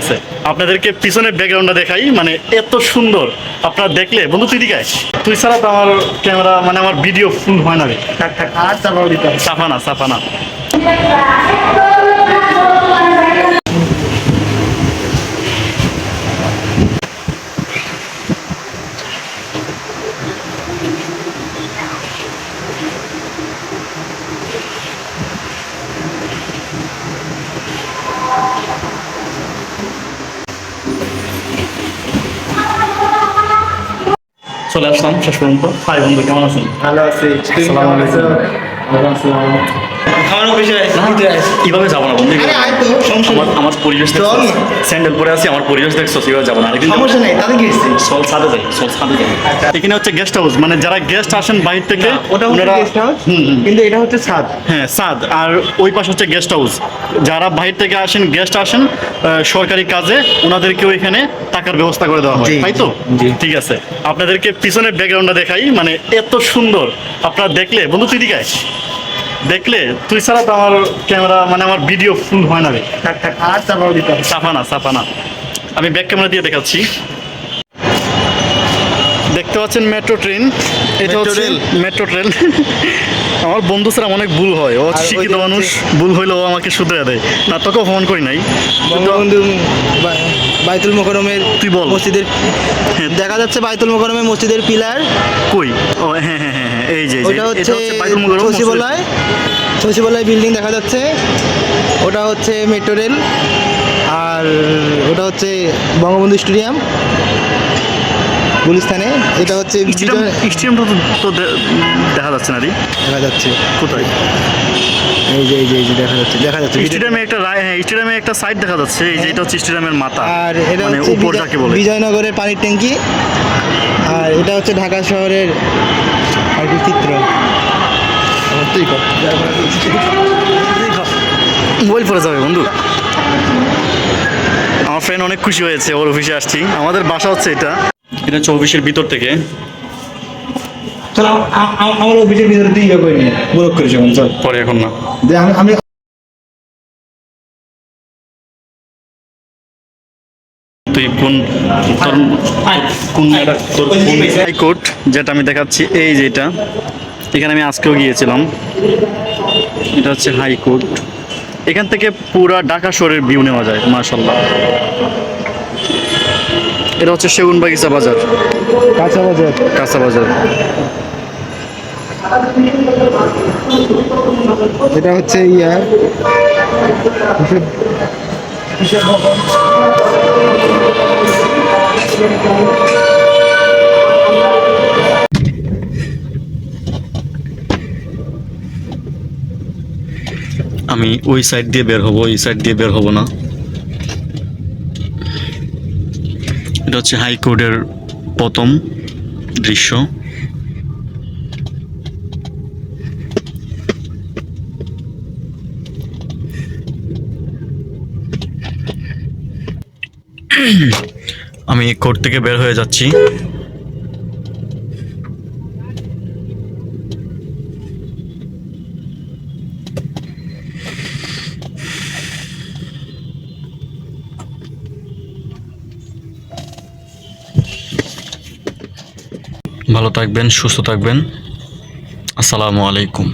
আছে, আপনাদেরকে পিছনের ব্যাকগ্রাউন্ডটা দেখাই, মানে এত সুন্দর আপনারা দেখলে। বন্ধু তুই দিকে আয়, তুই ছাড়া তো আমার ক্যামেরা মানে আমার ভিডিও ফুল হয় না রে। আর চাপাও দিতে হবে। সাফানা সাফানা। চলে আসলাম শেষ পর্যন্ত। হাই বন্ধু, কেমন আছেন? ভালো আছি। তুই আসসালামু কেমন আছো? আলাইকুম। আমার অফিসে এইভাবে যাবো না বন্ধু। আরে আয় তো, সমস্যা নেই। আমার পরিবেশ দেখছো, চল না। স্যান্ডেল পরে আছি, আমার পরিবেশ দেখছো, এইভাবে যাবো না। সমস্যা নেই, তাতে কি হয়েছে? চল ছাদে যাই, চল ছাদে যাই। আচ্ছা। এখানে হচ্ছে গেস্ট হাউস, মানে যারা গেস্ট আসেন বাইরে থেকে ওটা হচ্ছে ওনারা- গেস্ট হাউস, হুম, হুম। কিন্তু এটা হচ্ছে ছাদ। হ্যাঁ ছাদ, আর ওই পাশে হচ্ছে গেস্ট হাউস। যারা বাইরে থেকে আসেন, গেস্ট আসেন সরকারি কাজে, ওনাদেরকেও এখানে টাকার ব্যবস্থা করে দেওয়া হয়, জি, তাই তো? জি। ঠিক আছে, আপনাদেরকে পিছনের ব্যাকগ্রাউন্ডটা দেখাই, মানে এত সুন্দর আপনারা দেখলে। বন্ধু তুই দিকে আয়, দেখলে তুই ছাড়া তো আমার ক্যামেরা মানে আমার ভিডিও ফুল হয় না রে। আর চাপাও দিতে হবে। সাফানা সাফানা। আমি ব্যাক ক্যামেরা দিয়ে দেখাচ্ছি। দেখতে পাচ্ছেন মেট্রো ট্রেন, এটা মেট্রো হচ্ছে রেল। Metro train. আমার বন্ধু স্যার অনেক ভুল হয়, ও আর ওই শিক্ষিত যে মানুষ, হচ্ছে- ভুল হইলেও ও আমাকে শুধরে দেয় না, তোকেও ফোন করি নাই। বঙ্গবন্ধু বাইতুল মোকাররমের তুই বল। মসজিদের দেখা যাচ্ছে, বাইতুল মোকাররমের মসজিদের পিলার। কই? ও হ্যাঁ হ্যাঁ হ্যাঁ হ্যাঁ, এই যে ওটা হচ্ছে বাইতুল মুকাররম মসজিদ। সচিবালয় বিল্ডিং দেখা যাচ্ছে। ওটা হচ্ছে মেট্রো রেল। আর ওটা হচ্ছে বঙ্গবন্ধু স্টেডিয়াম গুলিস্তানে। এটা হচ্ছে স্টেডিয়ামটা তো দেখা যাচ্ছে না রে। দেখা যাচ্ছে। কোথায়? এই যে দেখা যাচ্ছে স্টেডিয়ামে একটা হ্যাঁ, স্টেডিয়ামে একটা সাইড দেখা যাচ্ছে, এই যে এটা হচ্ছে স্টেডিয়ামের মাথা, আর এটা মানে হচ্ছে উপর যাকে বলে। বিজয়নগরের পানির ট্যাঙ্কি। আর এটা হচ্ছে ঢাকা শহরের আর কি চিত্র। তুই কর। মোবাইল পরে যাবে বন্ধু। আমার ফ্রেন্ড অনেক খুশি হয়েছে, ওর অফিসে আসছি। আমাদের বাসা হচ্ছে এটা হচ্ছে অফিসের ভিতর থেকে। চল আমার অফিসের ভিতরে তুই করে নিয়ে ব্লক করিস এখন, চল। পরে এখন না, আমি তুই কোন তোর কোন তোর কোন হাইকোর্ট যেটা আমি দেখাচ্ছি, এই যে এটা, এখানে আমি আজকেও গিয়েছিলাম। এটা হচ্ছে হাইকোর্ট। এখান থেকে পুরা ঢাকা শহরের ভিউ নেওয়া যায় মাশাআল্লাহ। এটা হচ্ছে সেগুনবাগিচা বাজার, কাঁচা বাজার। কাঁচা বাজার। এটা হচ্ছে আমি ওই সাইড দিয়ে বের হব, এই সাইড দিয়ে বের হব না। এটা হচ্ছে হাইকোর্টের প্রথম দৃশ্য। আমি কোর্ট থেকে বের হয়ে যাচ্ছি। ভালো থাকবেন, সুস্থ থাকবেন। আসসালামু আলাইকুম।